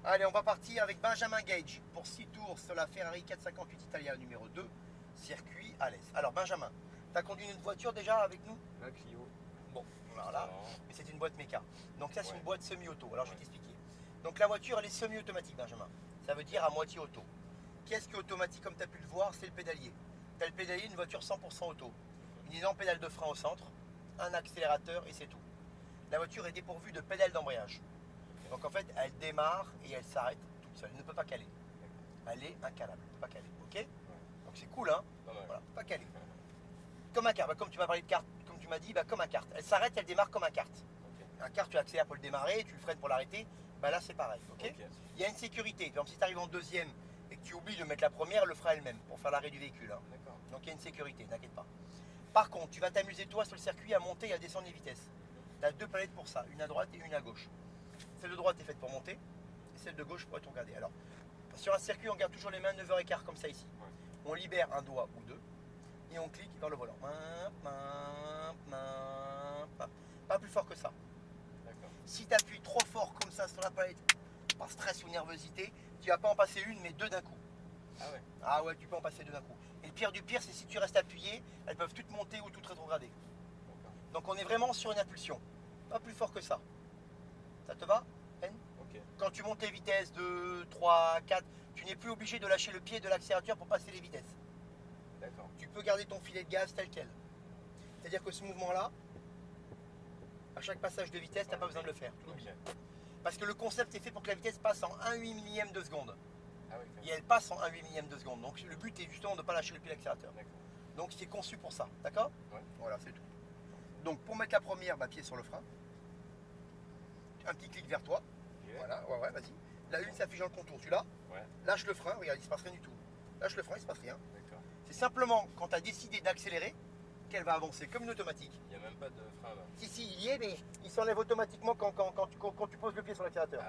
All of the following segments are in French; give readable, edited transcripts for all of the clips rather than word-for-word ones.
Allez, on va partir avec Benjamin Gage pour 6 tours sur la Ferrari 458 Italia numéro 2, circuit à l'Est. Alors Benjamin, tu as conduit une voiture déjà avec nous? La Clio. Bon, voilà, mais c'est une boîte méca. Donc ça, c'est une boîte semi-auto. Alors je vais t'expliquer. Donc la voiture, elle est semi-automatique, Benjamin. Ça veut dire à moitié auto. Qu'est-ce qui est automatique, comme tu as pu le voir? C'est le pédalier. Tu as le pédalier, une voiture 100% auto. Une énorme pédale de frein au centre, un accélérateur et c'est tout. La voiture est dépourvue de pédale d'embrayage. Donc en fait, elle démarre et elle s'arrête toute seule. Elle ne peut pas caler. Elle est incalable, elle ne peut pas caler. Ok? Donc c'est cool, hein? Voilà, pas caler. Comme un kart, comme tu m'as parlé de kart, comme tu m'as dit, comme un kart. Elle s'arrête, elle démarre comme un kart. Un kart, tu accélères pour le démarrer, tu le freines pour l'arrêter. Là, c'est pareil. Ok? Il y a une sécurité. Par exemple, si tu arrives en deuxième et que tu oublies de mettre la première, elle le fera elle-même pour faire l'arrêt du véhicule. Hein. Donc il y a une sécurité, t'inquiète pas. Par contre, tu vas t'amuser toi sur le circuit à monter et à descendre les vitesses. Tu as deux palettes pour ça, une à droite et une à gauche. Celle de droite est faite pour monter et celle de gauche pour être regardée. Alors, sur un circuit, on garde toujours les mains 9h15 comme ça ici. On libère un doigt ou deux et on clique vers le volant. Pas plus fort que ça. Si tu appuies trop fort comme ça sur la palette, par stress ou nervosité, tu vas pas en passer une mais deux d'un coup. Ah ouais, tu peux en passer deux d'un coup. Et le pire du pire, c'est si tu restes appuyé, elles peuvent toutes monter ou toutes rétrograder. Donc on est vraiment sur une impulsion. Pas plus fort que ça. Ça te va, N? Quand tu montes les vitesses de 3, 4, tu n'es plus obligé de lâcher le pied de l'accélérateur pour passer les vitesses. Tu peux garder ton filet de gaz tel quel. C'est-à-dire que ce mouvement-là, à chaque passage de vitesse, tu n'as pas besoin de le faire. Parce que le concept est fait pour que la vitesse passe en 1/8 millième de seconde. Et elle passe en 1/8 millième de seconde. Donc le but est justement de ne pas lâcher le pied de l'accélérateur. Donc c'est conçu pour ça. D'accord? Voilà, c'est tout. Donc pour mettre la première, pied sur le frein. Un petit clic vers toi. Voilà, ouais, vas-y. La une s'affiche dans le contour, tu l'as? Lâche le frein, regarde, il ne se passe rien du tout. Lâche le frein, il ne se passe rien. C'est simplement quand tu as décidé d'accélérer qu'elle va avancer comme une automatique. Il n'y a même pas de frein là. Si, il y est, mais il s'enlève automatiquement quand tu poses le pied sur l'accélérateur.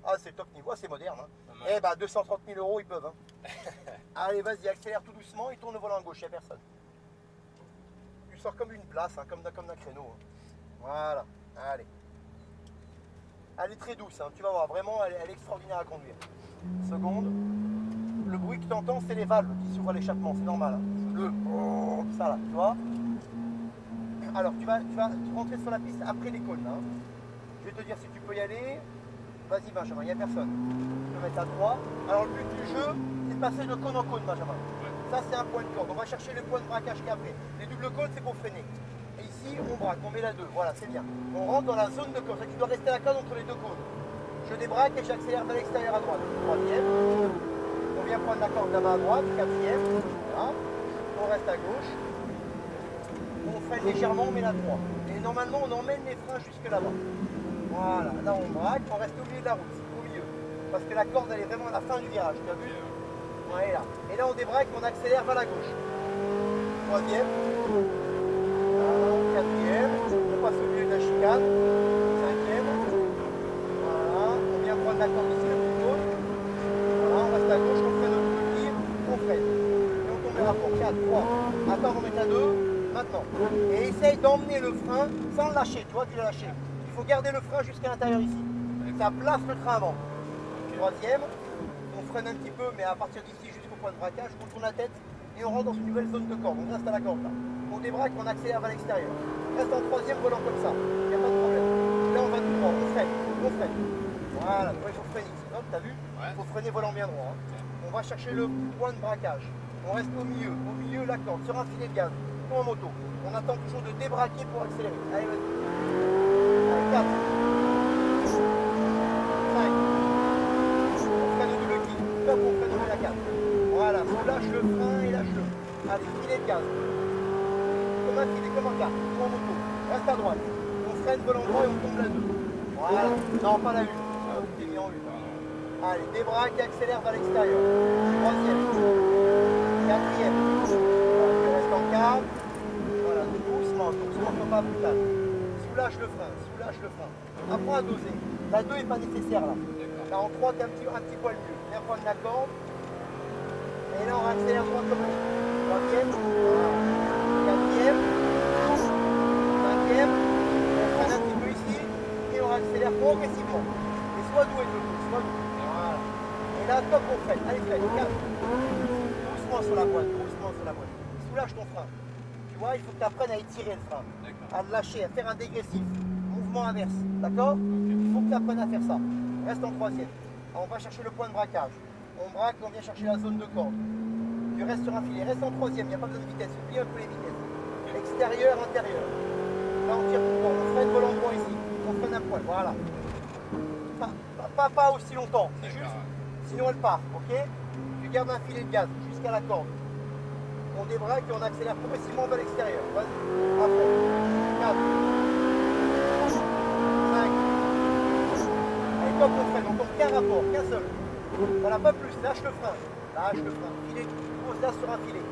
Ah, c'est top niveau, c'est moderne. Hein. 230 000 euros, ils peuvent. Hein. Allez, vas-y, accélère tout doucement et tourne le volant à gauche, il n'y a personne. Tu sors comme une place, hein, comme d'un créneau. Hein. Voilà, allez. Elle est très douce, hein, tu vas voir, vraiment, elle est extraordinaire à conduire. Seconde. Le bruit que tu entends, c'est les valves qui s'ouvrent à l'échappement, c'est normal. Hein. Ça là, tu vois. Alors, tu vas rentrer sur la piste après les cônes. Hein. Je vais te dire si tu peux y aller. Vas-y, Benjamin, il n'y a personne. Tu peux mettre à droite. Alors, le but du jeu, c'est de passer de cône en cône, Benjamin. Ça, c'est un point de corde. On va chercher le point de braquage qui est après. Les doubles cônes, c'est pour freiner. Et ici, on braque, on met la 2. Voilà, c'est bien. On rentre dans la zone de cône. Tu dois rester à la case entre les deux cônes. Je débraque et j'accélère vers l'extérieur à droite. Troisième. On vient prendre la corde là-bas à droite. Quatrième. Voilà. On reste à gauche. On freine légèrement, on met la 3. Et normalement, on emmène les freins jusque là-bas. Voilà, là on braque, on reste au milieu de la route, au milieu. Parce que la corde, elle est vraiment à la fin du virage, tu as vu? Voilà. Et là on débraque, on accélère vers la gauche. Troisième. Voilà, quatrième. On passe au milieu de la chicane. Cinquième. Voilà, on vient prendre la corde ici, le petit jaune. Voilà, on reste à gauche, on freine notre petit, on freine. Et on tombe à pour 4, 3. Attends, on remet à 2. Maintenant. Et essaye d'emmener le frein sans le lâcher, tu vois, tu l'as lâché. Il faut garder le frein jusqu'à l'intérieur ici. Ça place le train avant. Troisième, on freine un petit peu, mais à partir d'ici jusqu'au point de braquage, on tourne la tête et on rentre dans une nouvelle zone de corde. On reste à la corde là. On débraque, on accélère vers l'extérieur. Reste en troisième volant comme ça. Il n'y a pas de problème. Là on va tout droit, on freine, on freine. Voilà, il faut freiner ici. T'as vu? Il faut freiner volant bien droit. Hein. On va chercher le point de braquage. On reste au milieu la corde, sur un filet de gaz. En moto. On attend toujours de débraquer pour accélérer. Allez, vas-y. Allez, 4. 5. On freine au double clic. Top, on freine au la 4. Voilà, on lâche le frein et lâche-le. Allez, filet de gaz. Comme un filet, comme un kart. En moto. Reste à droite. On freine volant droit et on tombe la 2. Voilà. Non, pas la 1. Ah, t'es mis en 1. Allez, débraque et accélère vers l'extérieur. Troisième. Quatrième. Tu restes en 4. Voilà, doucement, comme pas plus tard. Soulâche le frein. Apprends à doser. La 2 n'est pas nécessaire là. Là en 3, tu es un petit poil mieux. Viens prendre la corde. Et là on accélère droit comme un. Troisième. Quatrième. Cinquième. On freine un petit peu ici. Et on accélère progressivement. Et sois doux et sois doux. Et là, top, on freine. Allez, freine, regarde. Doucement sur la boîte, doucement sur la boîte. Soulage ton frein. Tu vois, il faut que tu apprennes à étirer le frein, à le lâcher, à faire un dégressif, mouvement inverse, d'accord? Il faut que tu apprennes à faire ça. Reste en troisième. On va chercher le point de braquage. On braque, on vient chercher la zone de corde. Tu restes sur un filet, reste en troisième, il n'y a pas besoin de vitesse, oublie un peu les vitesses. Extérieur, intérieur. Là on tire tout le temps, on freine volant droit ici, on freine un poil, voilà. Pas aussi longtemps, c'est juste, sinon elle part, ok? Tu gardes un filet de gaz jusqu'à la corde. On débraque et on accélère progressivement vers l'extérieur. Vas-y, à fond. 4, 5. Allez, top, on freine, on tombe qu'un rapport, qu'un seul. Voilà, pas plus, lâche le frein. Lâche le frein, filet, pose là sur un filet.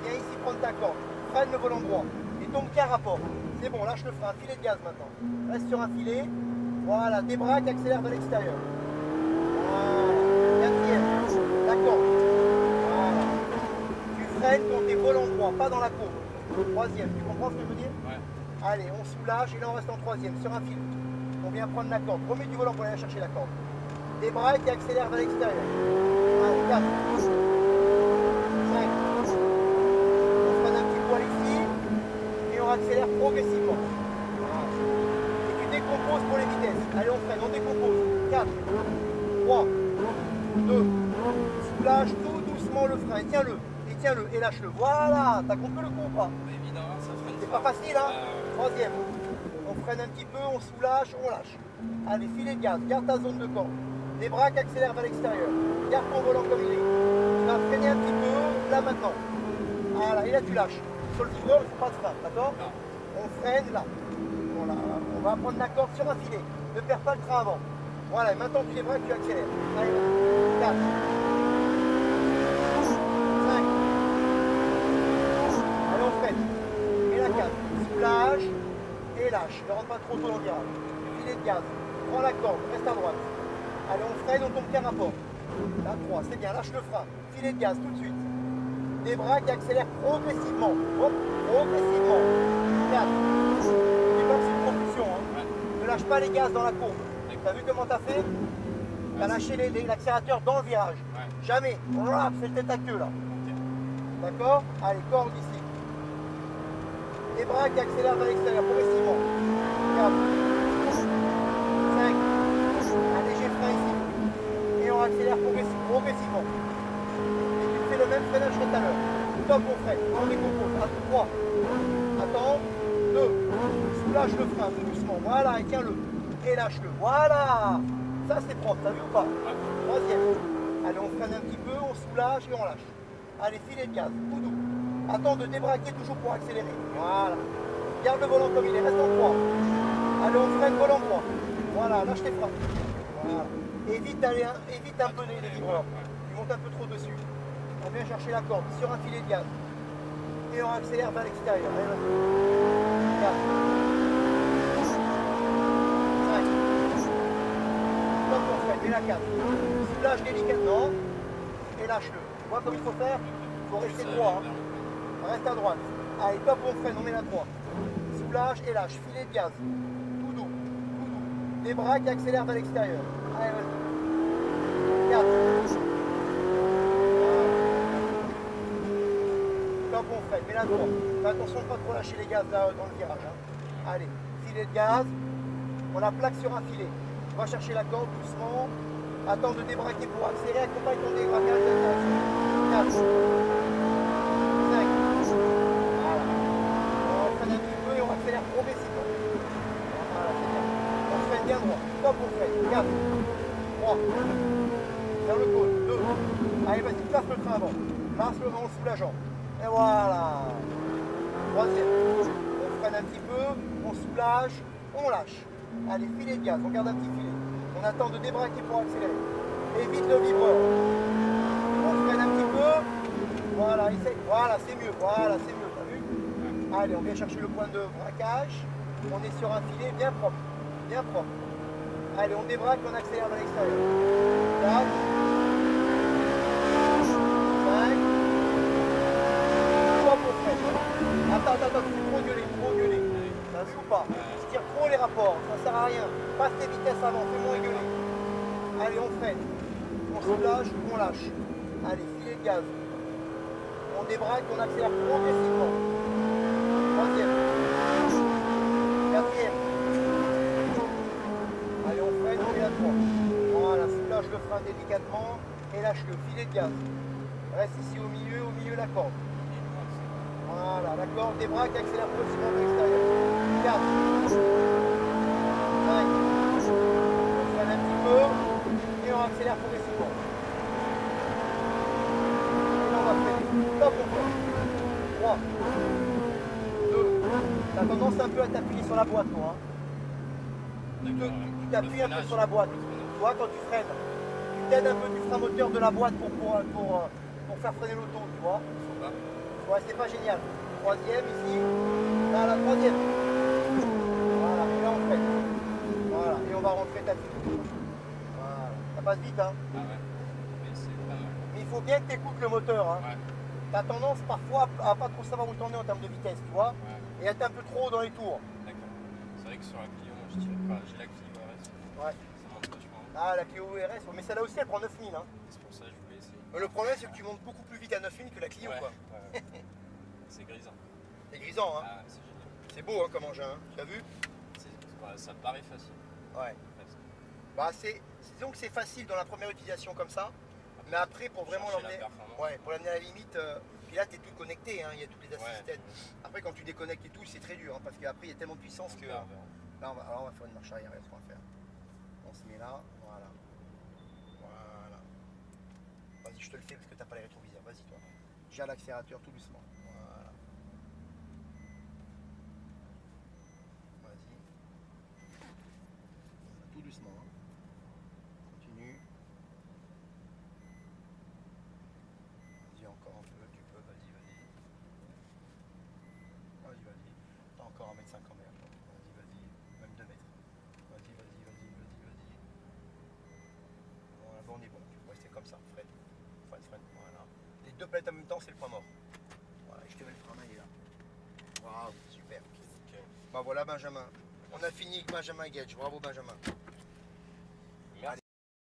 Viens ici prendre ta corde, freine le volant droit. Et tombe qu'un rapport. C'est bon, lâche le frein, filet de gaz maintenant. Reste sur un filet. Voilà, débraque, accélère vers l'extérieur. Voilà, quatrième, la corde. Voilà. Tu freines quand tu es volant droit, pas dans la courbe. Troisième, tu comprends ce que je veux dire? Ouais. Allez, on soulage et là on reste en troisième, sur un fil. On vient prendre la corde, remets du volant pour aller chercher la corde. Débraque et accélère vers l'extérieur. Allez, 4, 5. On freine un petit poil ici et on accélère progressivement. Voilà. Et tu décomposes pour les vitesses. Allez, on freine, on décompose. 4, 3, 2. Soulage tout doucement le frein et tiens-le. Et tiens-le et lâche-le. Voilà, t'as compris le coup ou pas? Évidemment, ça freine. C'est pas facile, hein? Troisième. On freine un petit peu, on soulage, on lâche. Allez, filet de gaz, garde ta zone de corde. Débraque, accélère vers l'extérieur. Garde ton volant comme il est. Tu vas freiner un petit peu, là maintenant. Voilà, et là tu lâches. Sur le vibreur, il ne faut pas de frein, d'accord? On freine là. Voilà, on va prendre la corde sur un filet. Ne perds pas le train avant. Voilà, et maintenant tu débraques, tu accélères. Allez, 4, 5. Allez, on freine. Et la 4. Soulage et lâche. Ne rentre pas trop tôt dans le virage. Filet de gaz. Prends la corde, reste à droite. Allez, on freine, on tombe qu'un rapport. Là, 3, c'est bien, lâche le frein. Filet de gaz tout de suite. Débraque et accélère progressivement. Hop, progressivement. 4. C'est comme c'est une propulsion. Hein. Ne lâche pas les gaz dans la courbe. T'as vu comment t'as fait? T'as lâché l'accélérateur dans le virage. Jamais. Voilà, c'est le tête à queue là. D'accord? Allez, corde ici. Débraque et accélère vers l'extérieur progressivement. 4. 5. Un léger frein ici. Et on accélère progressivement. Et tu fais le même freinage que tout à l'heure. Top, on freine. On décompose. 3. Attends. 2. Soulage le frein tout doucement. Voilà, et tiens-le. Et lâche-le. Voilà. Ça, c'est propre. T'as vu ou pas? Troisième. Allez, on freine un petit peu, on soulage et on lâche. Allez, filet de gaz. Tout doux. Attends de débraquer toujours pour accélérer. Voilà. Garde le volant comme il est. Reste en 3. Allez, on freine volant droit. Voilà, lâche tes freins. Voilà. Évite un peu les vibreurs. Tu montes un peu trop dessus. On vient chercher la corde sur un filet de gaz. Et on accélère vers l'extérieur. Allez, vas-y. 4. 5. Top, on freine. Et la 4. Soulage délicatement. Et lâche-le. Tu vois comme il faut faire? Il faut rester droit. Hein. Reste à droite. Allez, top, on freine. On met la 3. Soulage et lâche. Filet de gaz. Tout doux. Débraque et accélère vers l'extérieur. Allez, vas-y. 4. Top, on freine. Mets la 3. Fais attention de ne pas trop lâcher les gaz là dans le virage. Hein. Allez, filet de gaz. On la plaque sur un filet. On va chercher la corde doucement. Attends de débraquer pour accélérer. Accompagne ton débraquage. 4. 5. Voilà. On freine un petit peu et on accélère progressivement. Voilà, c'est bien. On freine bien droit. Top, on freine. 4. 3. Vers le cône. 2. Allez, vas-y, place le train avant. Place le vent en soulageant. Et voilà. Troisième. On freine un petit peu, on soulage, on lâche. Allez, filet de gaz, on garde un petit filet. On attend de débraquer pour accélérer. Évite le vibreur. On freine un petit peu. Voilà, essaye. Voilà, c'est mieux. Voilà, c'est mieux. T'as vu? Allez, on vient chercher le point de braquage. On est sur un filet bien propre. Bien propre. Allez, on débraque, on accélère vers l'extérieur. 4. 5. Attends, tu fais trop gueuler. T'as vu ou pas? Tu tires trop les rapports, ça sert à rien. Passe tes vitesses avant, fais moins gueuler. Allez, on freine. On soulage, on lâche. Allez, filet de gaz. On débraque, on accélère progressivement. Troisième. Quatrième. Allez, on freine, on est à 3. Voilà, soulage le frein délicatement et lâche le filet de gaz. Reste ici au milieu la corde. Voilà, la corde débraque, accélère progressivement vers l'extérieur. 4. 5. On freine un petit peu et on accélère progressivement. Et là, on va freiner. Stop, on freine. 3. 2. Tu as tendance un peu à t'appuyer sur la boîte, toi. Tu t'appuies un peu sur la boîte. Tu vois, quand tu freines, tu t'aides un peu du frein moteur de la boîte pour faire freiner l'auto, tu vois. Ouais, c'est pas génial. Troisième ici. Là, la troisième. Voilà, et là on freine. Voilà, et on va rentrer ta fille. Voilà. Ça passe vite, hein. Ah ouais, mais c'est pas mal. Mais il faut bien que tu écoutes le moteur, hein. Ouais. Tu as tendance parfois à pas trop savoir où t'en es en termes de vitesse, tu vois. Ouais. Et à être un peu trop haut dans les tours. D'accord. C'est vrai que sur la Clio, moi je dirais pas. J'ai la Clio RS. Ouais. Ça monte vachement. Ah, la Clio RS, mais celle-là aussi elle prend 9000, hein. C'est pour ça que je voulais essayer. Mais le problème c'est que tu montes beaucoup plus vite à 9000 que la Clio, Ouais, quoi. ouais. C'est grisant. C'est grisant, hein. Ah, c'est génial. C'est beau, hein, comme engin, hein. Tu as vu? Ça paraît facile. Ouais. Bah, disons que c'est facile dans la première utilisation comme ça, mais après pour vraiment l'emmener, pour l'amener à la limite, puis là tu es tout connecté, hein, il y a toutes les assistants. Après quand tu déconnectes et tout, c'est très dur, hein, parce qu'après il y a tellement de puissance que là on va faire une marche arrière, ce qu'on va faire. On se met là, voilà. Voilà. Vas-y, je te le fais parce que tu n'as pas les rétroviseurs, vas-y toi. J'ai l'accélérateur tout doucement. Voilà. Vas-y. Tout doucement. Hein. Continue. Vas-y encore un peu, tu peux, vas-y. Vas-y. T'as encore 1,50 m derrière toi. Vas-y. Même 2 mètres. Vas-y. Voilà, bon, on est bon. Tu peux rester comme ça, freine. Voilà. Les deux palettes en même temps, c'est le point mort. Voilà, je te mets le frein, il est là. Waouh, super. Okay. Bah voilà Benjamin. On a fini avec Benjamin Gage. Bravo Benjamin.